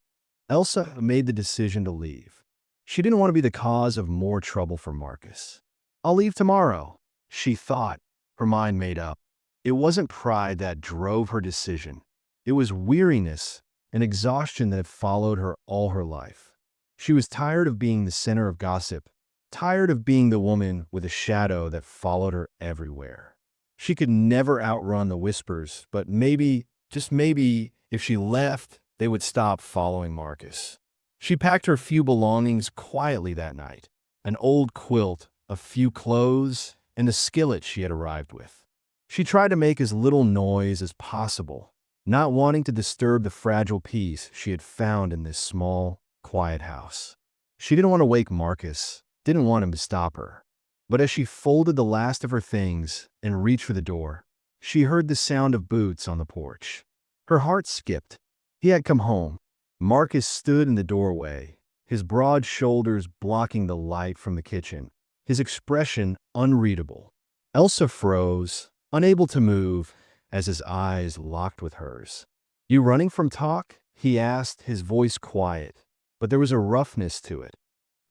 Elsa made the decision to leave. She didn't want to be the cause of more trouble for Marcus. "I'll leave tomorrow," she thought, her mind made up. It wasn't pride that drove her decision. It was weariness and exhaustion that had followed her all her life. She was tired of being the center of gossip, tired of being the woman with a shadow that followed her everywhere. She could never outrun the whispers, but maybe, just maybe, if she left, they would stop following Marcus. She packed her few belongings quietly that night, an old quilt, a few clothes, and the skillet she had arrived with. She tried to make as little noise as possible, not wanting to disturb the fragile peace she had found in this small, quiet house. She didn't want to wake Marcus, didn't want him to stop her. But as she folded the last of her things and reached for the door, she heard the sound of boots on the porch. Her heart skipped. He had come home. Marcus stood in the doorway, his broad shoulders blocking the light from the kitchen, his expression unreadable. Elsa froze, unable to move, as his eyes locked with hers. "You running from talk?" he asked, his voice quiet, but there was a roughness to it,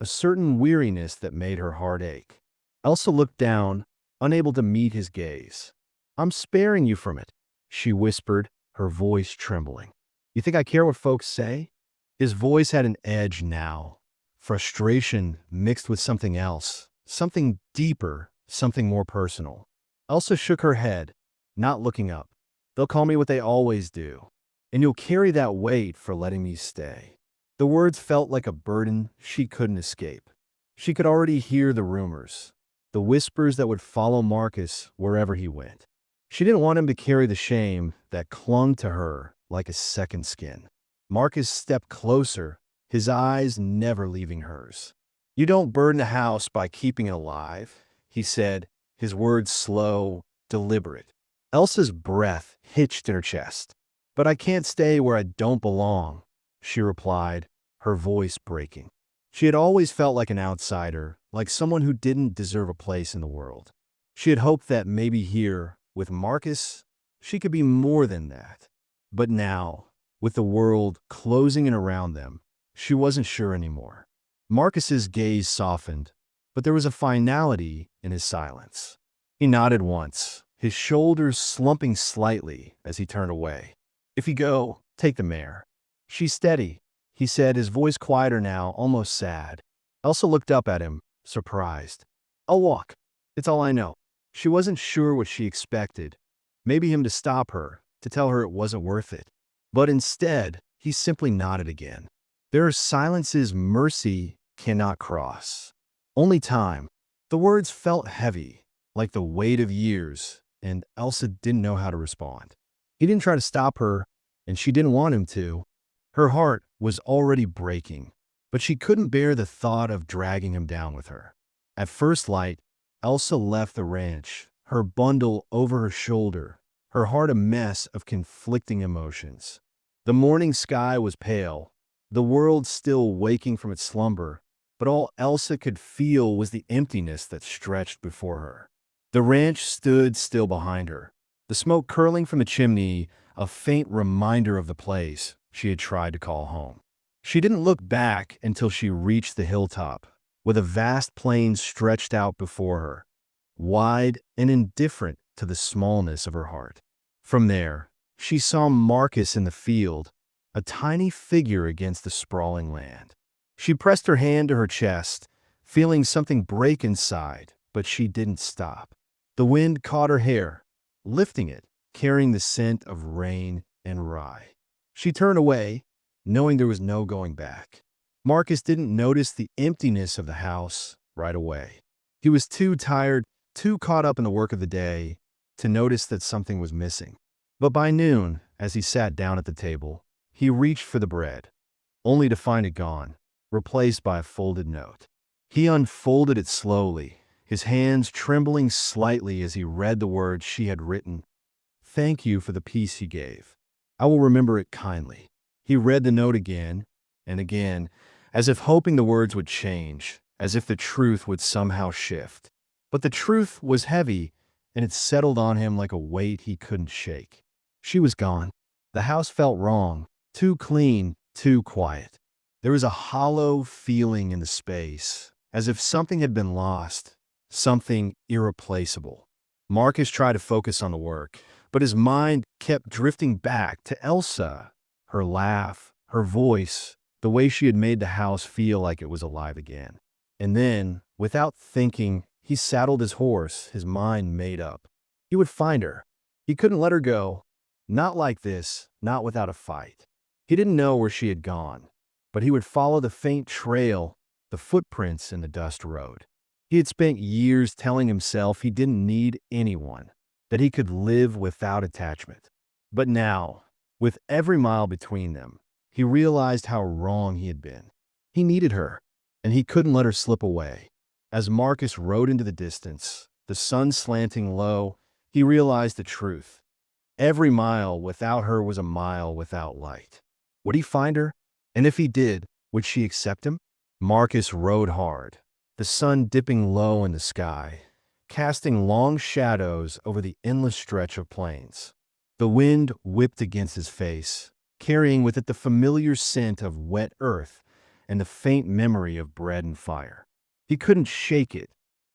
a certain weariness that made her heart ache. Elsa looked down, unable to meet his gaze. "I'm sparing you from it," she whispered, her voice trembling. "You think I care what folks say?" His voice had an edge now, frustration mixed with something else, something deeper, something more personal. Elsa shook her head, not looking up. "They'll call me what they always do, and you'll carry that weight for letting me stay." The words felt like a burden she couldn't escape. She could already hear the rumors, the whispers that would follow Marcus wherever he went. She didn't want him to carry the shame that clung to her like a second skin. Marcus stepped closer, his eyes never leaving hers. "You don't burden a house by keeping it alive," he said, his words slow, deliberate. Elsa's breath hitched in her chest. "But I can't stay where I don't belong," she replied, her voice breaking. She had always felt like an outsider, like someone who didn't deserve a place in the world. She had hoped that maybe here, with Marcus, she could be more than that. But now, with the world closing in around them, she wasn't sure anymore. Marcus's gaze softened, but there was a finality in his silence. He nodded once, his shoulders slumping slightly as he turned away. "If you go, take the mare. She's steady," he said, his voice quieter now, almost sad. Elsa looked up at him, surprised. "I'll walk. It's all I know." She wasn't sure what she expected. Maybe him to stop her, to tell her it wasn't worth it. But instead, he simply nodded again. There are silences mercy cannot cross. Only time. The words felt heavy, like the weight of years, and Elsa didn't know how to respond. He didn't try to stop her, and she didn't want him to. Her heart was already breaking, but she couldn't bear the thought of dragging him down with her. At first light, Elsa left the ranch, her bundle over her shoulder, her heart a mess of conflicting emotions. The morning sky was pale, the world still waking from its slumber, but all Elsa could feel was the emptiness that stretched before her. The ranch stood still behind her, the smoke curling from the chimney, a faint reminder of the place she had tried to call home. She didn't look back until she reached the hilltop, with a vast plain stretched out before her, wide and indifferent to the smallness of her heart. From there, she saw Marcus in the field, a tiny figure against the sprawling land. She pressed her hand to her chest, feeling something break inside, but she didn't stop. The wind caught her hair, lifting it, carrying the scent of rain and rye. She turned away, knowing there was no going back. Marcus didn't notice the emptiness of the house right away. He was too tired, too caught up in the work of the day, to notice that something was missing. But by noon, as he sat down at the table, he reached for the bread, only to find it gone, replaced by a folded note. He unfolded it slowly, his hands trembling slightly as he read the words she had written. "Thank you for the peace you gave. I will remember it kindly." He read the note again and again, as if hoping the words would change, as if the truth would somehow shift. But the truth was heavy, and it settled on him like a weight he couldn't shake. She was gone. The house felt wrong, too clean, too quiet. There was a hollow feeling in the space, as if something had been lost, something irreplaceable. Marcus tried to focus on the work, but his mind kept drifting back to Elsa, her laugh, her voice, the way she had made the house feel like it was alive again. And then, without thinking, he saddled his horse, his mind made up. He would find her. He couldn't let her go. Not like this, not without a fight. He didn't know where she had gone, but he would follow the faint trail, the footprints in the dust road. He had spent years telling himself he didn't need anyone, that he could live without attachment. But now, with every mile between them, he realized how wrong he had been. He needed her, and he couldn't let her slip away. As Marcus rode into the distance, the sun slanting low, he realized the truth. Every mile without her was a mile without light. Would he find her? And if he did, would she accept him? Marcus rode hard, the sun dipping low in the sky, casting long shadows over the endless stretch of plains. The wind whipped against his face, carrying with it the familiar scent of wet earth and the faint memory of bread and fire. He couldn't shake it.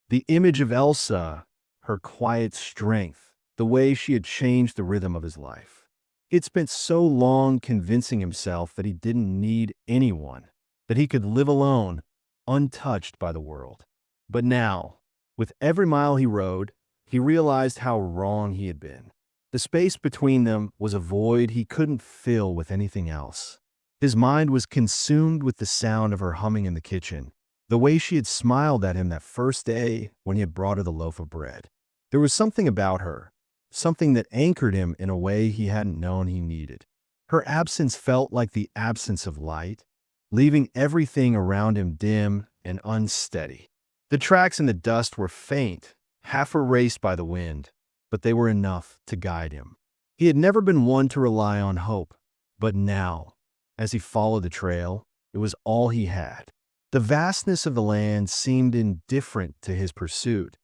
The image of Elsa, her quiet strength, the way she had changed the rhythm of his life. He had spent so long convincing himself that he didn't need anyone, that he could live alone, untouched by the world. But now, with every mile he rode, he realized how wrong he had been. The space between them was a void he couldn't fill with anything else. His mind was consumed with the sound of her humming in the kitchen, the way she had smiled at him that first day when he had brought her the loaf of bread. There was something about her, something that anchored him in a way he hadn't known he needed. Her absence felt like the absence of light, leaving everything around him dim and unsteady. The tracks in the dust were faint, half erased by the wind, but they were enough to guide him. He had never been one to rely on hope, but now, as he followed the trail, it was all he had. The vastness of the land seemed indifferent to his pursuit,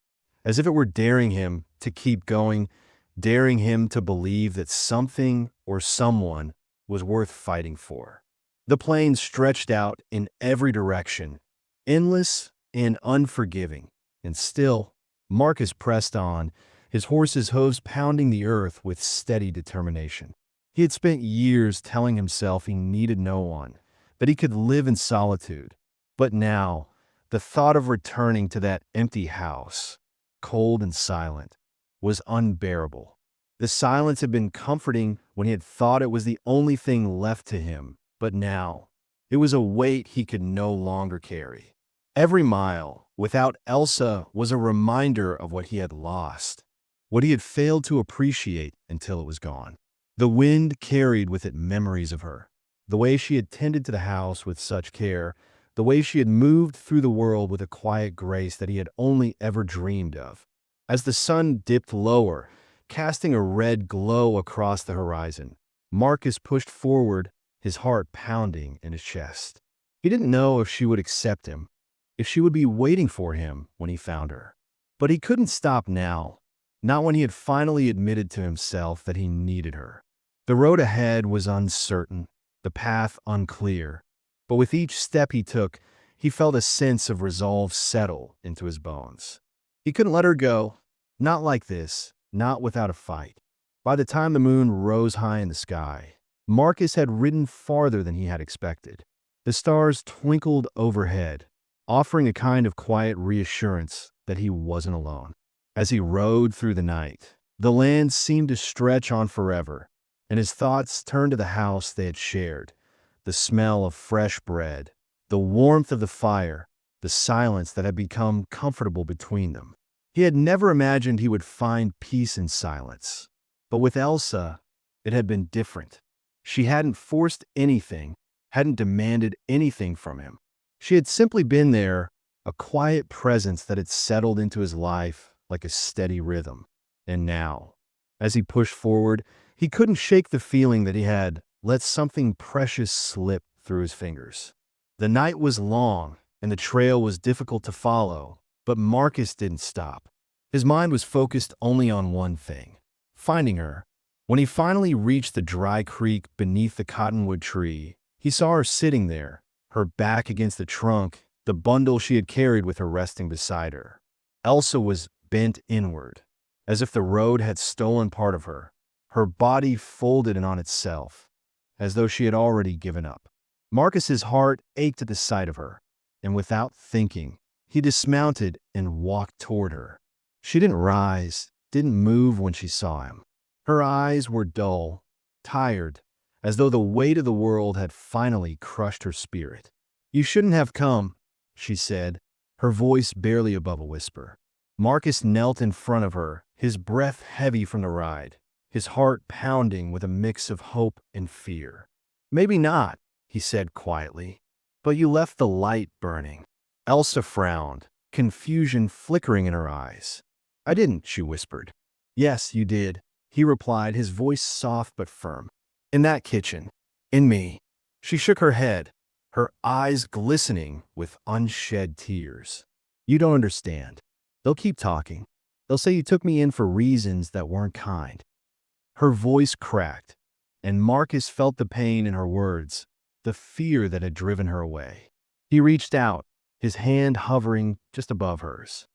as if it were daring him to keep going, daring him to believe that something or someone was worth fighting for. The plains stretched out in every direction, endless and unforgiving, and still, Marcus pressed on, his horse's hooves pounding the earth with steady determination. He had spent years telling himself he needed no one, that he could live in solitude. But now, the thought of returning to that empty house, cold and silent, was unbearable. The silence had been comforting when he had thought it was the only thing left to him, but now it was a weight he could no longer carry. Every mile without Elsa was a reminder of what he had lost, what he had failed to appreciate until it was gone. The wind carried with it memories of her, the way she had tended to the house with such care, the way she had moved through the world with a quiet grace that he had only ever dreamed of. As the sun dipped lower, casting a red glow across the horizon, Marcus pushed forward, his heart pounding in his chest. He didn't know if she would accept him, if she would be waiting for him when he found her. But he couldn't stop now, not when he had finally admitted to himself that he needed her. The road ahead was uncertain, the path unclear, but with each step he took, he felt a sense of resolve settle into his bones. He couldn't let her go, not like this, not without a fight. By the time the moon rose high in the sky, Marcus had ridden farther than he had expected. The stars twinkled overhead, offering a kind of quiet reassurance that he wasn't alone. As he rode through the night, the land seemed to stretch on forever, and his thoughts turned to the house they had shared, the smell of fresh bread, the warmth of the fire, the silence that had become comfortable between them. He had never imagined he would find peace in silence. But with Elsa, it had been different. She hadn't forced anything, hadn't demanded anything from him. She had simply been there, a quiet presence that had settled into his life like a steady rhythm. And now, as he pushed forward, he couldn't shake the feeling that he had let something precious slip through his fingers. The night was long, and the trail was difficult to follow, but Marcus didn't stop. His mind was focused only on one thing: finding her. When he finally reached the dry creek beneath the cottonwood tree, he saw her sitting there, her back against the trunk, the bundle she had carried with her resting beside her. Elsa was bent inward, as if the road had stolen part of her, her body folded in on itself, as though she had already given up. Marcus's heart ached at the sight of her, and without thinking, he dismounted and walked toward her. She didn't rise, didn't move when she saw him. Her eyes were dull, tired, as though the weight of the world had finally crushed her spirit. "You shouldn't have come," she said, her voice barely above a whisper. Marcus knelt in front of her, his breath heavy from the ride, his heart pounding with a mix of hope and fear. "Maybe not," he said quietly, "but you left the light burning." Elsa frowned, confusion flickering in her eyes. "I didn't," she whispered. "Yes, you did," he replied, his voice soft but firm. "In that kitchen. In me." She shook her head, her eyes glistening with unshed tears. "You don't understand. They'll keep talking. They'll say you took me in for reasons that weren't kind." Her voice cracked, and Marcus felt the pain in her words, the fear that had driven her away. He reached out, his hand hovering just above hers.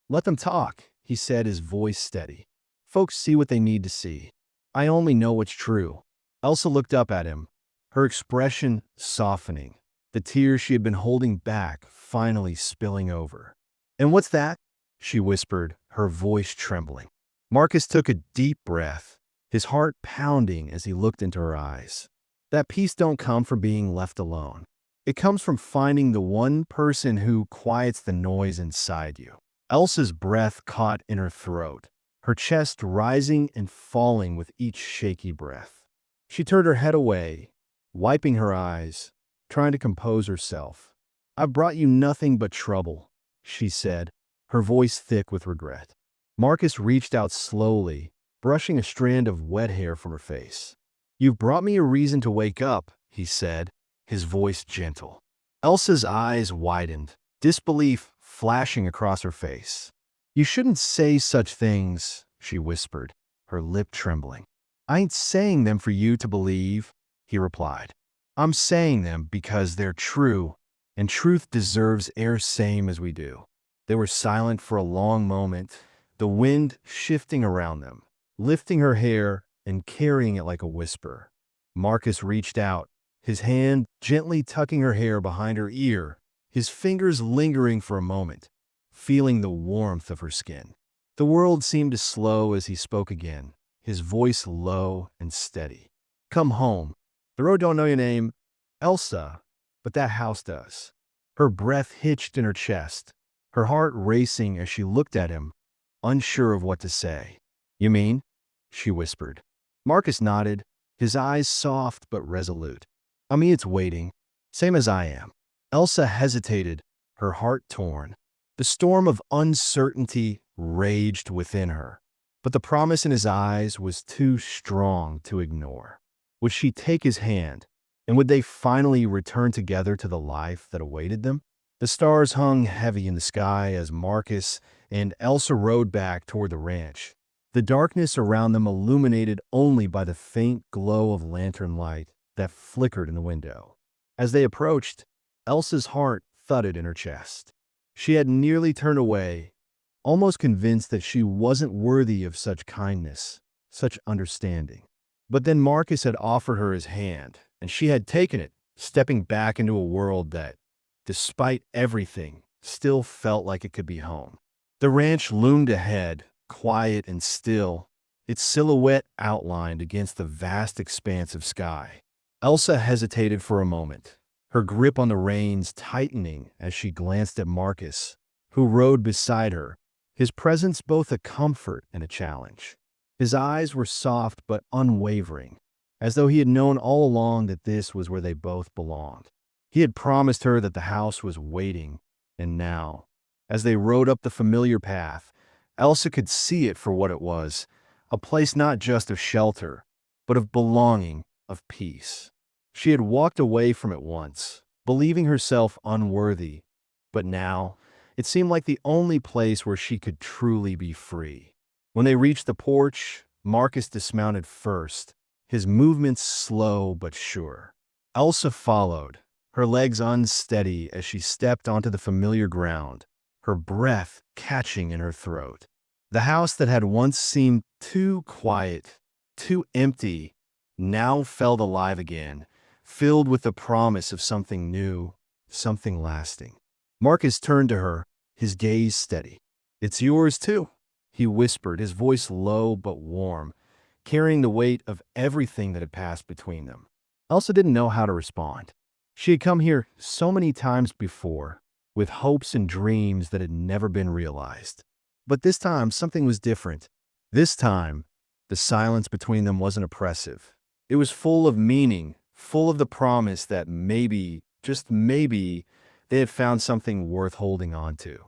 "Let them talk," he said, his voice steady. "Folks see what they need to see. I only know what's true." Elsa looked up at him, her expression softening, the tears she had been holding back finally spilling over. "And what's that?" she whispered, her voice trembling. Marcus took a deep breath, his heart pounding as he looked into her eyes. "That peace don't come from being left alone. It comes from finding the one person who quiets the noise inside you." Elsa's breath caught in her throat, her chest rising and falling with each shaky breath. She turned her head away, wiping her eyes, trying to compose herself. "I've brought you nothing but trouble," she said, her voice thick with regret. Marcus reached out slowly, brushing a strand of wet hair from her face. "You've brought me a reason to wake up," he said, his voice gentle. Elsa's eyes widened, disbelief flashing across her face. "You shouldn't say such things," she whispered, her lip trembling. "I ain't saying them for you to believe," he replied. "I'm saying them because they're true, and truth deserves air same as we do." They were silent for a long moment, the wind shifting around them, lifting her hair and carrying it like a whisper. Marcus reached out, his hand gently tucking her hair behind her ear, his fingers lingering for a moment, feeling the warmth of her skin. The world seemed to slow as he spoke again, his voice low and steady. Come home. The road don't know your name, Elsa, but that house does. Her breath hitched in her chest, her heart racing as she looked at him, unsure of what to say. You mean? She whispered. Marcus nodded, his eyes soft but resolute. I mean, it's waiting, same as I am. Elsa hesitated, her heart torn. The storm of uncertainty raged within her, but the promise in his eyes was too strong to ignore. Would she take his hand, and would they finally return together to the life that awaited them? The stars hung heavy in the sky as Marcus and Elsa rode back toward the ranch, the darkness around them illuminated only by the faint glow of lantern light that flickered in the window. As they approached, Elsa's heart thudded in her chest. She had nearly turned away, almost convinced that she wasn't worthy of such kindness, such understanding. But then Marcus had offered her his hand, and she had taken it, stepping back into a world that, despite everything, still felt like it could be home. The ranch loomed ahead, quiet and still, its silhouette outlined against the vast expanse of sky. Elsa hesitated for a moment, her grip on the reins tightening as she glanced at Marcus, who rode beside her, his presence both a comfort and a challenge. His eyes were soft but unwavering, as though he had known all along that this was where they both belonged. He had promised her that the house was waiting, and now, as they rode up the familiar path, Elsa could see it for what it was, a place not just of shelter, but of belonging, of peace. She had walked away from it once, believing herself unworthy, but now it seemed like the only place where she could truly be free. When they reached the porch, Marcus dismounted first, his movements slow but sure. Elsa followed, her legs unsteady as she stepped onto the familiar ground, her breath catching in her throat. The house that had once seemed too quiet, too empty, now felt alive again, filled with the promise of something new, something lasting. Marcus turned to her, his gaze steady. It's yours too, he whispered, his voice low but warm, carrying the weight of everything that had passed between them. Elsa didn't know how to respond. She had come here so many times before, with hopes and dreams that had never been realized. But this time, something was different. This time, the silence between them wasn't oppressive. It was full of meaning, full of the promise that maybe, just maybe, they had found something worth holding on to.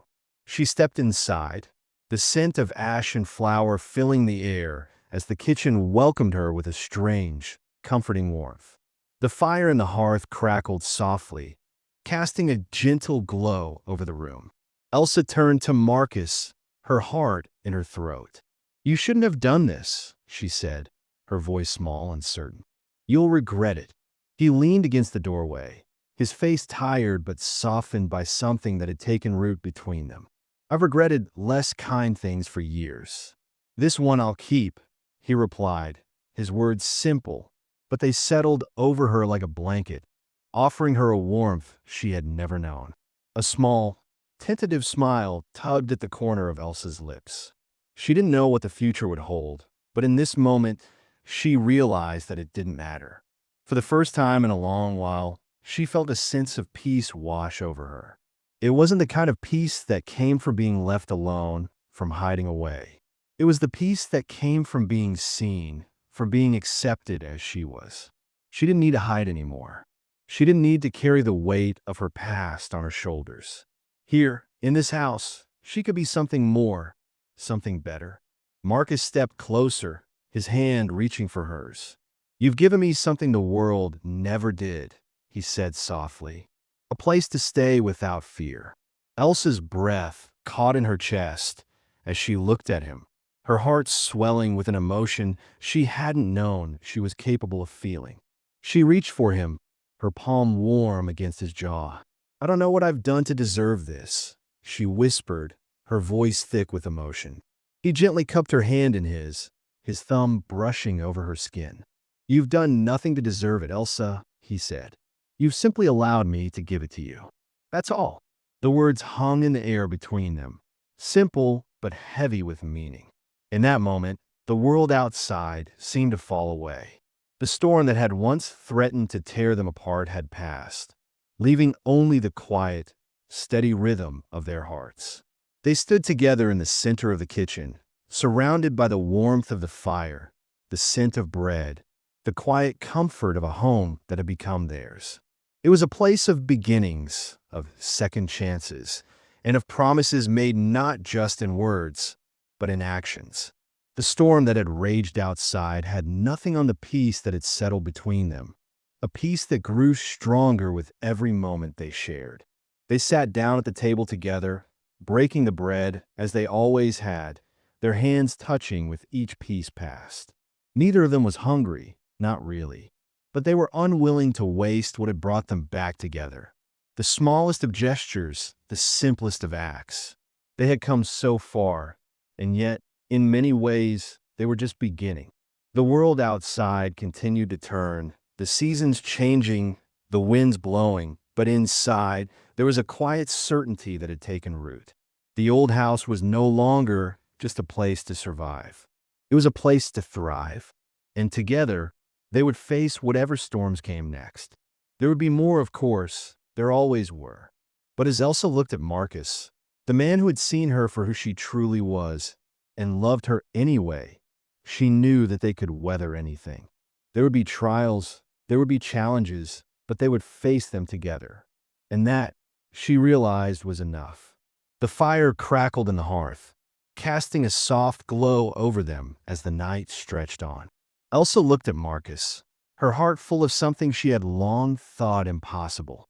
She stepped inside, the scent of ash and flour filling the air as the kitchen welcomed her with a strange, comforting warmth. The fire in the hearth crackled softly, casting a gentle glow over the room. Elsa turned to Marcus, her heart in her throat. You shouldn't have done this, she said, her voice small and certain. You'll regret it. He leaned against the doorway, his face tired but softened by something that had taken root between them. I've regretted less kind things for years. This one I'll keep, he replied, his words simple, but they settled over her like a blanket, offering her a warmth she had never known. A small, tentative smile tugged at the corner of Elsa's lips. She didn't know what the future would hold, but in this moment, she realized that it didn't matter. For the first time in a long while, she felt a sense of peace wash over her. It wasn't the kind of peace that came from being left alone, from hiding away. It was the peace that came from being seen, from being accepted as she was. She didn't need to hide anymore. She didn't need to carry the weight of her past on her shoulders. Here, in this house, she could be something more, something better. Marcus stepped closer, his hand reaching for hers. You've given me something the world never did, he said softly. A place to stay without fear. Elsa's breath caught in her chest as she looked at him, her heart swelling with an emotion she hadn't known she was capable of feeling. She reached for him, her palm warm against his jaw. I don't know what I've done to deserve this, she whispered, her voice thick with emotion. He gently cupped her hand in his thumb brushing over her skin. You've done nothing to deserve it, Elsa, he said. You've simply allowed me to give it to you. That's all. The words hung in the air between them, simple but heavy with meaning. In that moment, the world outside seemed to fall away. The storm that had once threatened to tear them apart had passed, leaving only the quiet, steady rhythm of their hearts. They stood together in the center of the kitchen, surrounded by the warmth of the fire, the scent of bread, the quiet comfort of a home that had become theirs. It was a place of beginnings, of second chances, and of promises made not just in words, but in actions. The storm that had raged outside had nothing on the peace that had settled between them, a peace that grew stronger with every moment they shared. They sat down at the table together, breaking the bread, as they always had, their hands touching with each piece passed. Neither of them was hungry, not really, but they were unwilling to waste what had brought them back together. The smallest of gestures, the simplest of acts. They had come so far, and yet, in many ways, they were just beginning. The world outside continued to turn, the seasons changing, the winds blowing, but inside, there was a quiet certainty that had taken root. The old house was no longer just a place to survive. It was a place to thrive. And together, they would face whatever storms came next. There would be more, of course. There always were. But as Elsa looked at Marcus, the man who had seen her for who she truly was, and loved her anyway, she knew that they could weather anything. There would be trials, there would be challenges, but they would face them together. And that, she realized, was enough. The fire crackled in the hearth, casting a soft glow over them as the night stretched on. Elsa looked at Marcus, her heart full of something she had long thought impossible: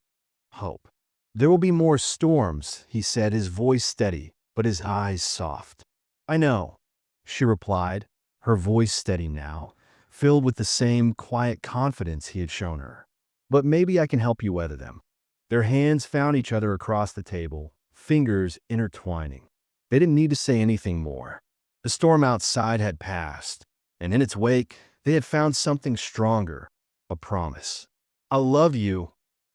hope. "There will be more storms," he said, his voice steady, but his eyes soft. "I know," she replied, her voice steady now, filled with the same quiet confidence he had shown her. "But maybe I can help you weather them." Their hands found each other across the table, fingers intertwining. They didn't need to say anything more. The storm outside had passed, and in its wake, they had found something stronger, a promise. "I love you,"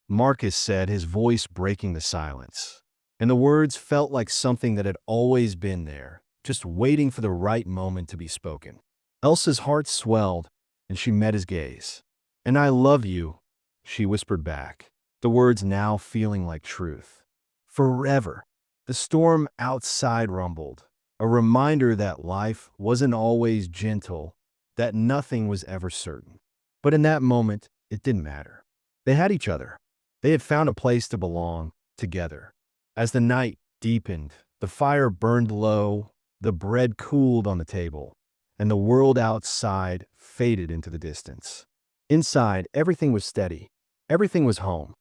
Marcus said, his voice breaking the silence. And the words felt like something that had always been there, just waiting for the right moment to be spoken. Elsa's heart swelled, and she met his gaze. "And I love you," she whispered back, the words now feeling like truth. "Forever." The storm outside rumbled, a reminder that life wasn't always gentle, that nothing was ever certain. But in that moment, it didn't matter. They had each other. They had found a place to belong, together. As the night deepened, the fire burned low, the bread cooled on the table, and the world outside faded into the distance. Inside, everything was steady. Everything was home.